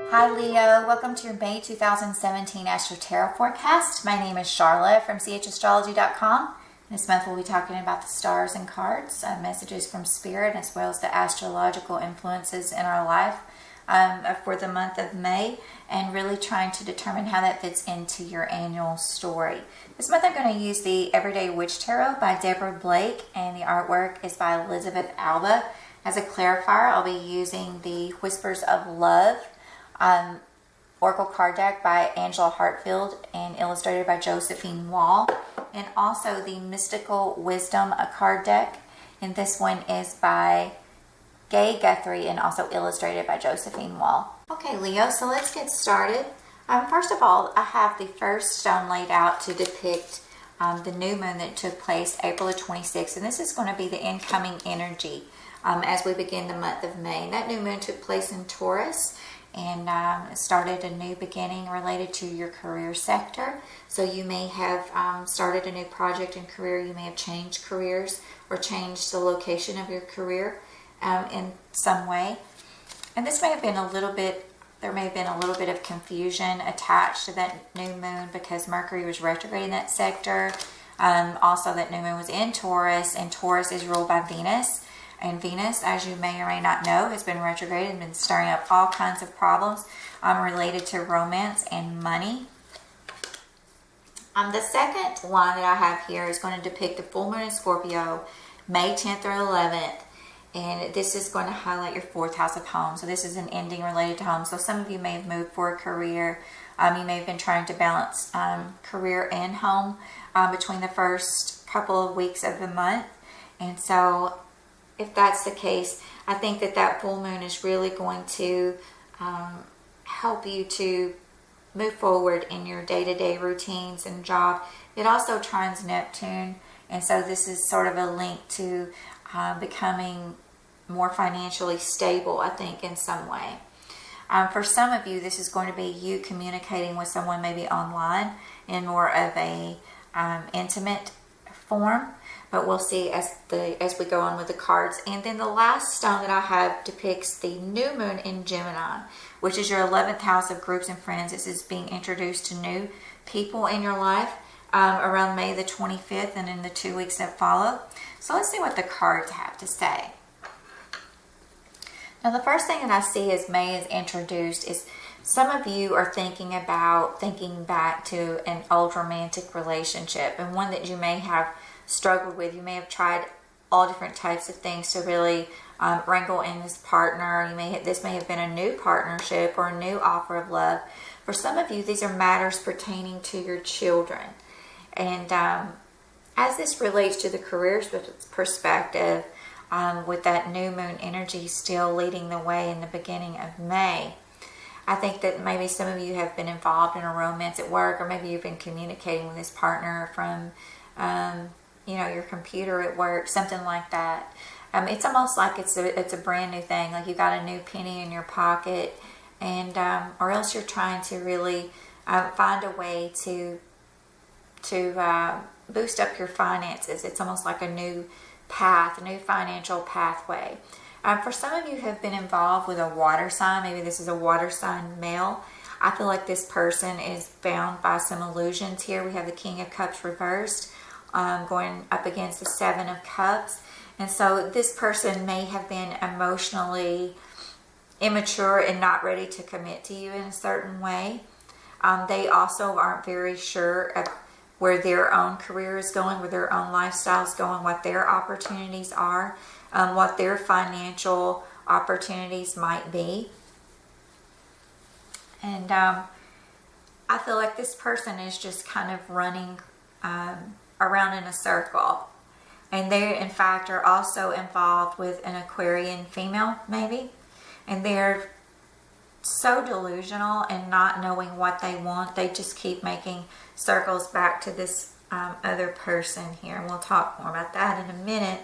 Hi Leo, welcome to your May 2017 Astro Tarot forecast. My name is Charlotte from CHAstrology.com. This month we'll be talking about the stars and cards, messages from Spirit, as well as the astrological influences in our life for the month of May, and really trying to determine how that fits into your annual story. This month I'm going to use the Everyday Witch Tarot by Deborah Blake, and the artwork is by Elizabeth Alba. As a clarifier, I'll be using the Whispers of Love Oracle card deck by Angela Hartfield and illustrated by Josephine Wall, and also the Mystical Wisdom card deck, and this one is by Gay Guthrie and also illustrated by Josephine Wall. Okay Leo, so let's get started. First of all, I have the first stone laid out to depict the new moon that took place April the 26th, and this is going to be the incoming energy as we begin the month of May. And that new moon took place in Taurus, and started a new beginning related to your career sector. So you may have started a new project in career, you may have changed careers or changed the location of your career in some way. And this may have been a little bit, there may have been a little bit of confusion attached to that new moon because Mercury was retrograde in that sector. Also that new moon was in Taurus, and Taurus is ruled by Venus. And Venus, as you may or may not know, has been retrograde and been stirring up all kinds of problems related to romance and money. The second line that I have here is going to depict the full moon in Scorpio, May 10th or 11th. And this is going to highlight your fourth house of home. So this is an ending related to home. So some of you may have moved for a career. You may have been trying to balance career and home between the first couple of weeks of the month. And so if that's the case, I think that that full moon is really going to help you to move forward in your day-to-day routines and job. It also trines Neptune, and so this is sort of a link to becoming more financially stable, I think, in some way. For some of you, this is going to be you communicating with someone maybe online in more of a intimate form. But we'll see as we go on with the cards. And then the last stone that I have depicts the new moon in Gemini, which is your 11th house of groups and friends. This is being introduced to new people in your life around May the 25th and in the 2 weeks that follow. So let's see what the cards have to say. Now the first thing that I see as May is introduced is some of you are thinking back to an old romantic relationship, and one that you may have struggled with. You may have tried all different types of things to really wrangle in this partner. This may have been a new partnership or a new offer of love. For some of you, these are matters pertaining to your children. And as this relates to the career perspective, with that new moon energy still leading the way in the beginning of May, I think that maybe some of you have been involved in a romance at work, or maybe you've been communicating with this partner from your computer at work, something like that. It's almost like it's a brand new thing, like you got a new penny in your pocket, and or else you're trying to really find a way to boost up your finances. It's almost like a new path, a new financial pathway. For some of you who have been involved with a water sign, maybe this is a water sign male, I feel like this person is bound by some illusions here. We have the King of Cups reversed, going up against the Seven of Cups. And so this person may have been emotionally immature and not ready to commit to you in a certain way. They also aren't very sure of where their own career is going, where their own lifestyle is going, what their opportunities are, what their financial opportunities might be. And I feel like this person is just kind of running around in a circle. And they, in fact, are also involved with an Aquarian female, maybe. And they're so delusional and not knowing what they want. They just keep making circles back to this other person here. And we'll talk more about that in a minute.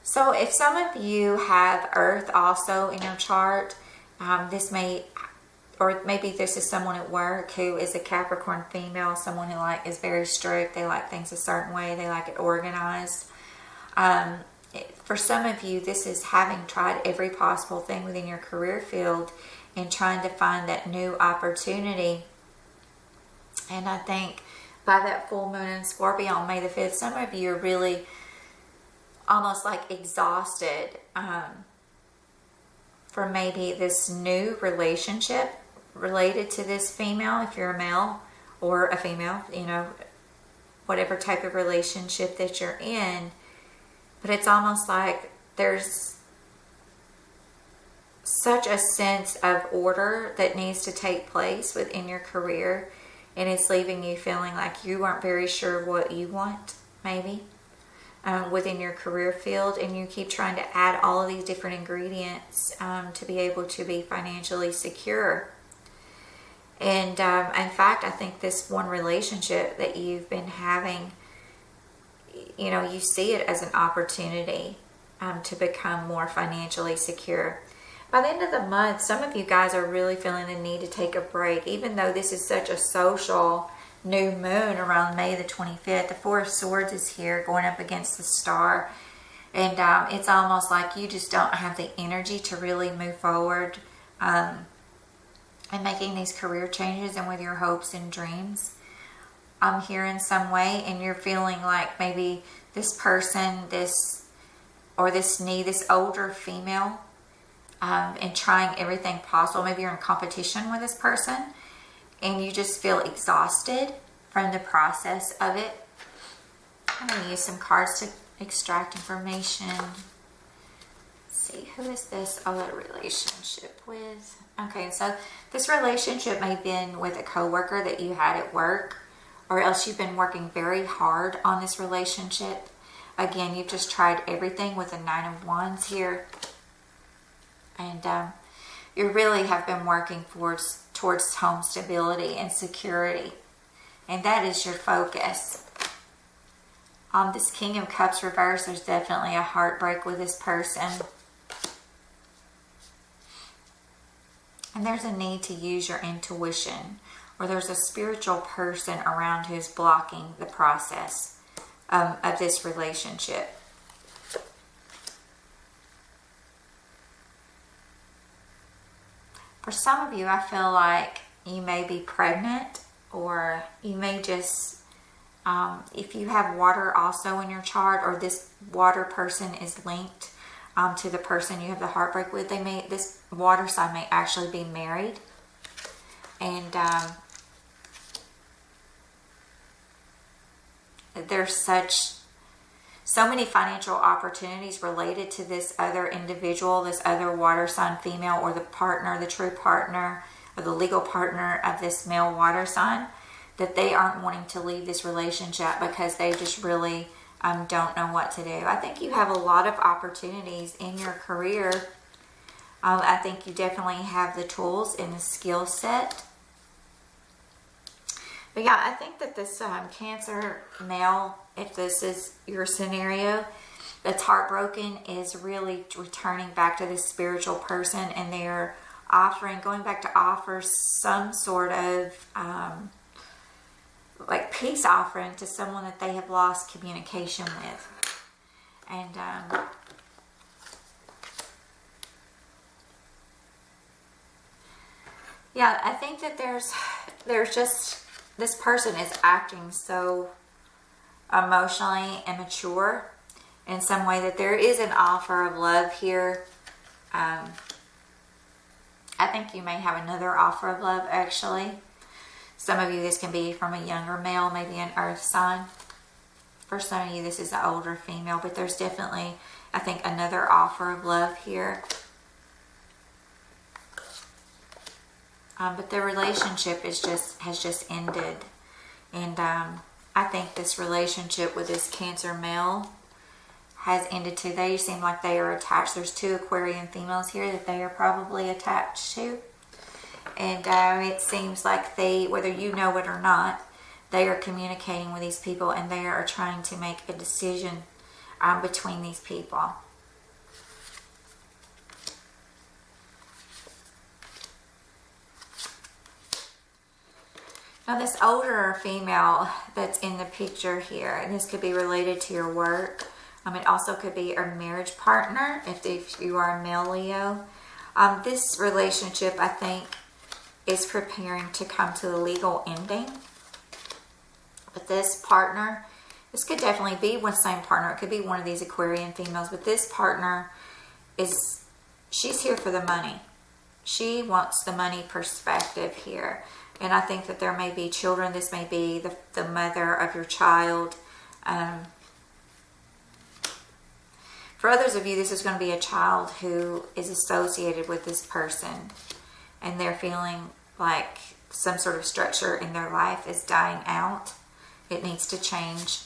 So if some of you have Earth also in your chart, this may, or maybe this is someone at work who is a Capricorn female, someone who is very strict. They like things a certain way. They like it organized. For some of you, this is having tried every possible thing within your career field and trying to find that new opportunity. And I think by that full moon in Scorpio on May the 5th, some of you are really almost like exhausted for maybe this new relationship related to this female, if you're a male or a female, you know, whatever type of relationship that you're in. But it's almost like there's such a sense of order that needs to take place within your career, and it's leaving you feeling like you aren't very sure what you want, maybe, within your career field, and you keep trying to add all of these different ingredients to be able to be financially secure. And in fact, I think this one relationship that you've been having, you know, you see it as an opportunity to become more financially secure. By the end of the month, some of you guys are really feeling the need to take a break, even though this is such a social new moon around May the 25th. The Four of Swords is here going up against the star. And it's almost like you just don't have the energy to really move forward and making these career changes and with your hopes and dreams here in some way. And you're feeling like maybe this person, this older female, and trying everything possible. Maybe you're in competition with this person and you just feel exhausted from the process of it. I'm going to use some cards to extract information. Let's see, who is this other relationship with? Okay, so this relationship may have been with a coworker that you had at work, or else you've been working very hard on this relationship. Again, you've just tried everything with the Nine of Wands here. And you really have been working towards home stability and security. And that is your focus. On this King of Cups reverse, there's definitely a heartbreak with this person. And there's a need to use your intuition. Or there's a spiritual person around who's blocking the process of this relationship. For some of you, I feel like you may be pregnant, or you may just, if you have water also in your chart, or this water person is linked to the person you have the heartbreak with, this water sign may actually be married. And there's so many financial opportunities related to this other individual, this other water sign female, or the partner, the true partner, or the legal partner of this male water sign, that they aren't wanting to leave this relationship because they just really don't know what to do. I think you have a lot of opportunities in your career. I think you definitely have the tools and the skill set. But yeah, I think that this Cancer male, if this is your scenario, that's heartbroken, is really returning back to this spiritual person, and they're going back to offer some sort of like peace offering to someone that they have lost communication with. And yeah, I think that there's just, this person is acting so emotionally immature in some way that there is an offer of love here. I think you may have another offer of love, actually. Some of you, this can be from a younger male, maybe an earth sign. For some of you, this is an older female, but there's definitely, I think, another offer of love here. But the relationship has just ended. And I think this relationship with this Cancer male has ended too. They seem like they are attached. There's two Aquarian females here that they are probably attached to. And it seems like they, whether you know it or not, they are communicating with these people, and they are trying to make a decision between these people. Now, this older female that's in the picture here, and this could be related to your work. It also could be a marriage partner if you are a male Leo. This relationship, I think, is preparing to come to a legal ending. But this partner, this could definitely be one same partner. It could be one of these Aquarian females. But this partner she's here for the money. She wants the money perspective here. And I think that there may be children. This may be the mother of your child. For others of you, this is going to be a child who is associated with this person. And they're feeling like some sort of structure in their life is dying out. It needs to change.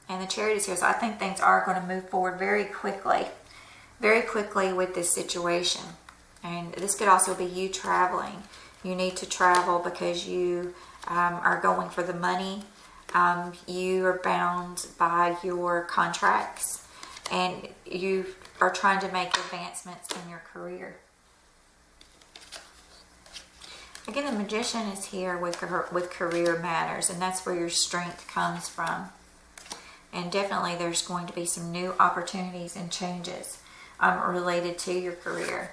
And the Chariot is here. So I think things are going to move forward very quickly with this situation. And this could also be you traveling. You need to travel because you are going for the money. You are bound by your contracts. And you are trying to make advancements in your career. Again, the Magician is here with career matters. And that's where your strength comes from. And definitely there's going to be some new opportunities and changes related to your career.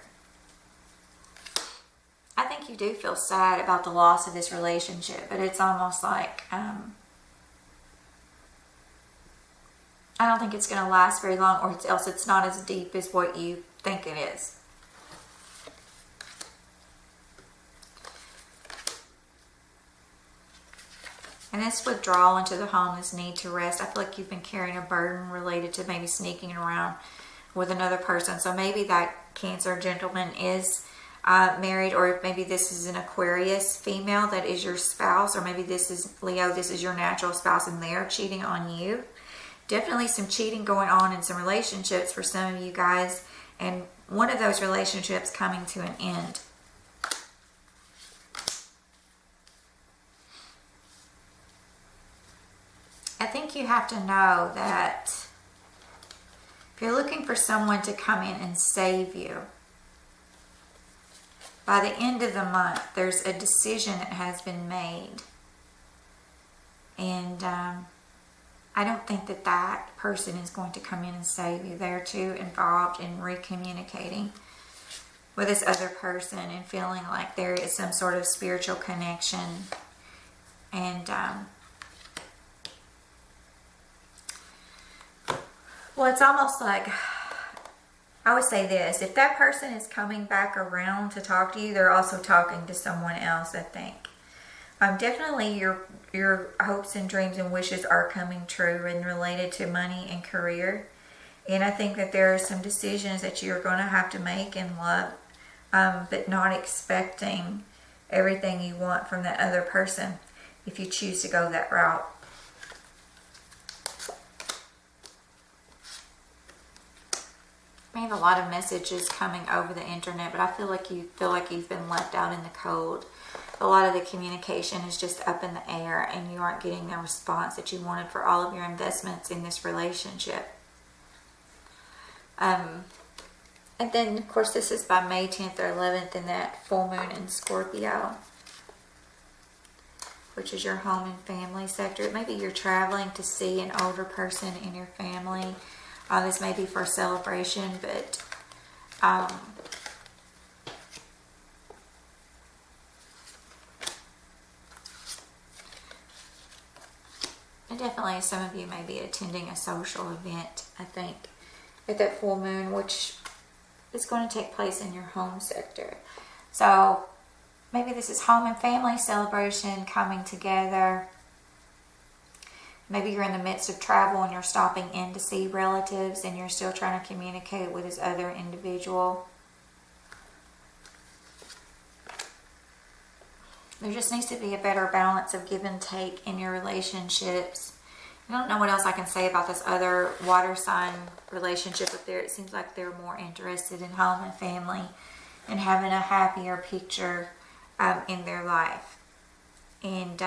I think you do feel sad about the loss of this relationship, but it's almost like, I don't think it's going to last very long, or else it's not as deep as what you think it is. And this withdrawal into the home, this need to rest, I feel like you've been carrying a burden related to maybe sneaking around with another person. So maybe that Cancer gentleman is married, or maybe this is an Aquarius female that is your spouse, or maybe this is Leo, this is your natural spouse and they're cheating on you. Definitely some cheating going on in some relationships for some of you guys, and one of those relationships coming to an end. I think you have to know that if you're looking for someone to come in and save you, by the end of the month, there's a decision that has been made. And I don't think that that person is going to come in and save you. They're too involved in recommunicating with this other person and feeling like there is some sort of spiritual connection. And well, it's almost like, I would say this, if that person is coming back around to talk to you, they're also talking to someone else, I think. Definitely your hopes and dreams and wishes are coming true and related to money and career. And I think that there are some decisions that you're going to have to make in love, but not expecting everything you want from that other person if you choose to go that route. I have a lot of messages coming over the internet, but I feel like you've been left out in the cold. A lot of the communication is just up in the air, and you aren't getting the response that you wanted for all of your investments in this relationship. And then, of course, this is by May 10th or 11th in that full moon in Scorpio, which is your home and family sector. Maybe you're traveling to see an older person in your family. This may be for a celebration, but and definitely some of you may be attending a social event, I think, at that full moon, which is going to take place in your home sector. So maybe this is home and family celebration coming together. Maybe you're in the midst of travel and you're stopping in to see relatives and you're still trying to communicate with this other individual. There just needs to be a better balance of give and take in your relationships. I don't know what else I can say about this other water sign relationship up there. It seems like they're more interested in home and family and having a happier picture in their life. And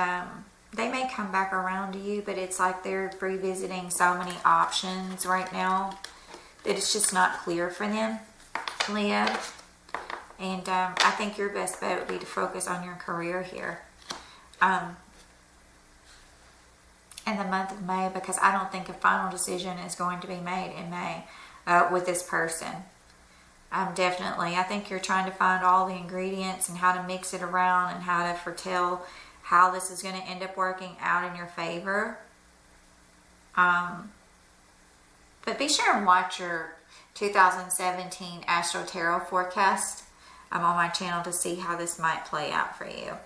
they may come back around to you, but it's like they're revisiting so many options right now that it's just not clear for them, Leo. And I think your best bet would be to focus on your career here in the month of May, because I don't think a final decision is going to be made in May. with this person. Definitely, I think you're trying to find all the ingredients and how to mix it around and how to foretell how this is going to end up working out in your favor. But be sure and watch your 2017 Astro Tarot forecast on my channel to see how this might play out for you.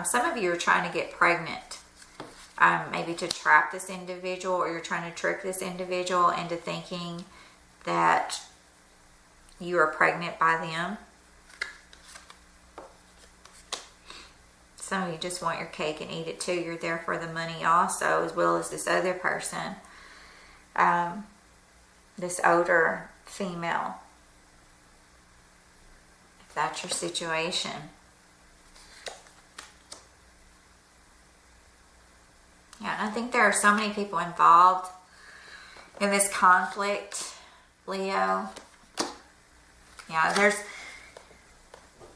Some of you are trying to get pregnant, maybe to trap this individual, or you're trying to trick this individual into thinking that you are pregnant by them. Some of you just want your cake and eat it too. You're there for the money also, as well as this other person, this older female, if that's your situation. Yeah, and I think there are so many people involved in this conflict, Leo. Yeah, there's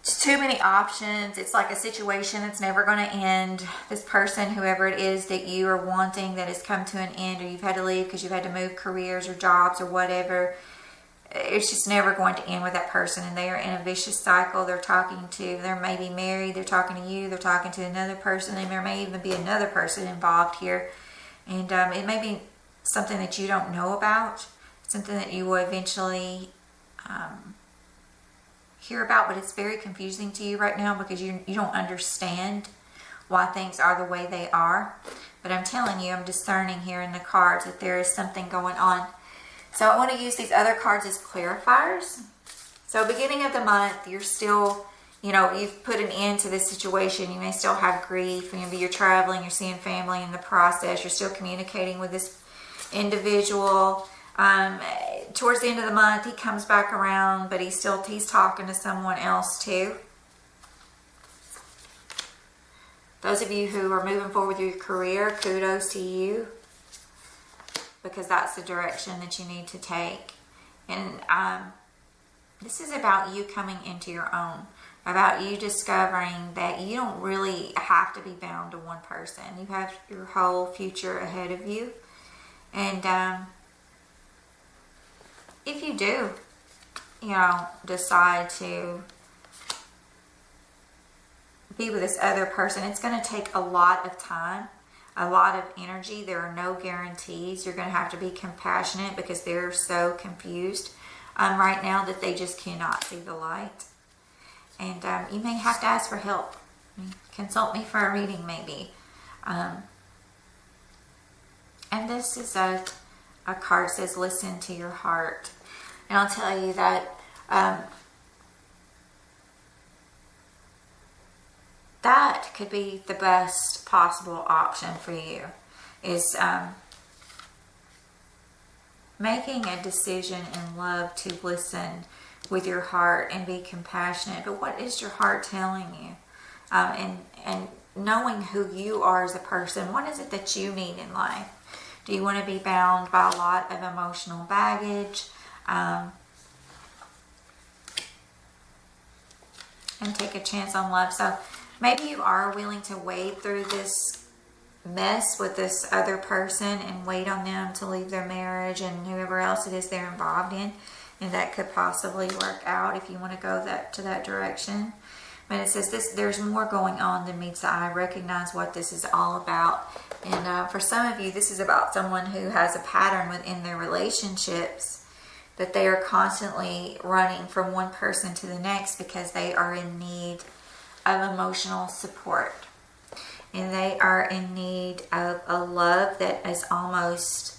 too many options. It's like a situation that's never going to end. This person, whoever it is that you are wanting, that has come to an end, or you've had to leave because you've had to move careers or jobs or whatever, it's just never going to end with that person, and they are in a vicious cycle. They're maybe married, they're talking to you, they're talking to another person, and there may even be another person involved here, and it may be something that you don't know about, something that you will eventually hear about, but it's very confusing to you right now because you don't understand why things are the way they are. But I'm telling you, I'm discerning here in the cards that there is something going on. So I want to use these other cards as clarifiers. So beginning of the month, you're still, you've put an end to this situation. You may still have grief. Maybe you're traveling, you're seeing family in the process. You're still communicating with this individual. Towards the end of the month, he comes back around, but he's talking to someone else too. Those of you who are moving forward with your career, kudos to you, because that's the direction that you need to take. And this is about you coming into your own, about you discovering that you don't really have to be bound to one person. You have your whole future ahead of you. And if you do, decide to be with this other person, it's going to take a lot of time, a lot of energy. There are no guarantees. You're going to have to be compassionate because they're so confused right now that they just cannot see the light. And you may have to ask for help. Consult me for a reading maybe. And this is a card that says, listen to your heart. And I'll tell you that that could be the best possible option for you, is making a decision in love to listen with your heart and be compassionate. But what is your heart telling you? And knowing who you are as a person. What is it that you need in life? Do you want to be bound by a lot of emotional baggage? And take a chance on love. So maybe you are willing to wade through this mess with this other person and wait on them to leave their marriage and whoever else it is they're involved in. And that could possibly work out if you want to go to that direction. But it says there's more going on than meets the eye. Recognize what this is all about. And for some of you, this is about someone who has a pattern within their relationships, that they are constantly running from one person to the next because they are in need of emotional support. And they are in need of a love that is almost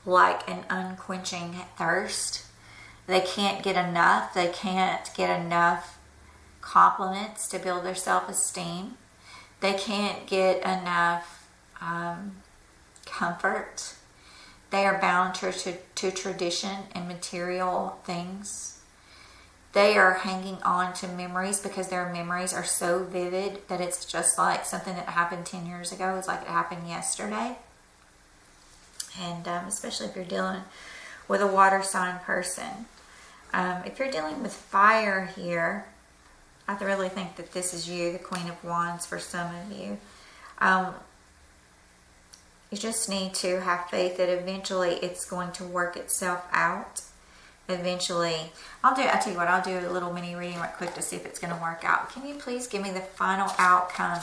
like an unquenching thirst. They can't get enough. They can't get enough compliments to build their self-esteem. They can't get enough comfort. They are bound to tradition and material things. They are hanging on to memories because their memories are so vivid that it's just like something that happened 10 years ago. It's like it happened yesterday. And especially if you're dealing with a water sign person. If you're dealing with fire here, I really think that this is you, the Queen of Wands, for some of you. You just need to have faith that eventually it's going to work itself out. Eventually, I'll tell you what, I'll do a little mini reading right quick to see if it's going to work out. Can you please give me the final outcome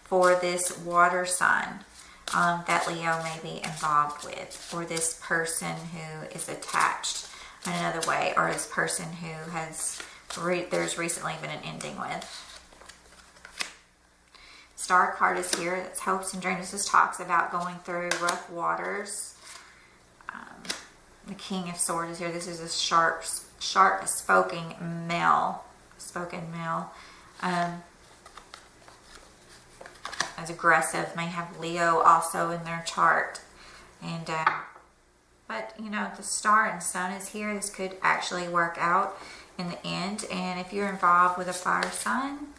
for this water sign that Leo may be involved with, or this person who is attached in another way, or this person who has there's recently been an ending with. Star card is here. That's hopes and dreams. This talks about going through rough waters. The King of Swords is here. This is a sharp spoken male. As aggressive, may have Leo also in their chart. And but you know, the star and sun is here. This could actually work out in the end. And if you're involved with a fire sign,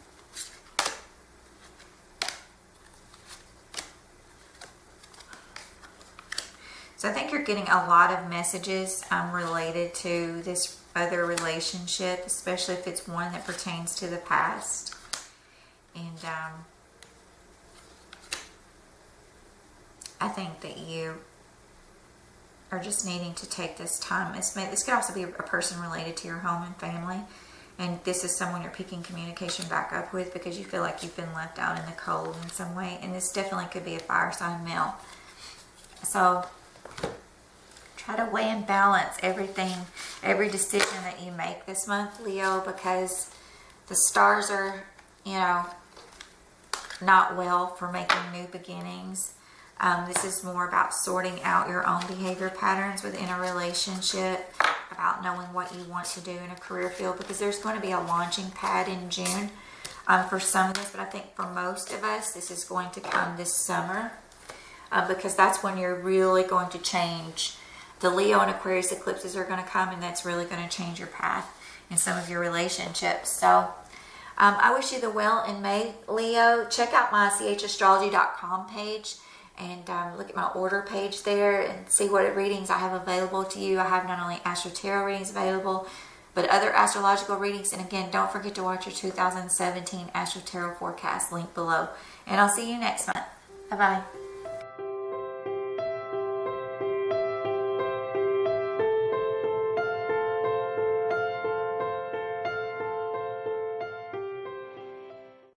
so I think you're getting a lot of messages related to this other relationship, especially if it's one that pertains to the past. And I think that you are just needing to take this time. This could also be a person related to your home and family. And this is someone you're picking communication back up with because you feel like you've been left out in the cold in some way. And this definitely could be a fire sign male. So try to weigh and balance everything, every decision that you make this month, Leo, because the stars are, you know, not well for making new beginnings. This is more about sorting out your own behavior patterns within a relationship, about knowing what you want to do in a career field, because there's going to be a launching pad in June for some of this, but I think for most of us, this is going to come this summer. Because that's when you're really going to change. The Leo and Aquarius eclipses are going to come, and that's really going to change your path in some of your relationships. So I wish you the well in May, Leo. Check out my CHAstrology.com page and look at my order page there and see what readings I have available to you. I have not only Astro Tarot readings available, but other astrological readings. And again, don't forget to watch your 2017 Astro Tarot forecast link below. And I'll see you next month. Bye-bye.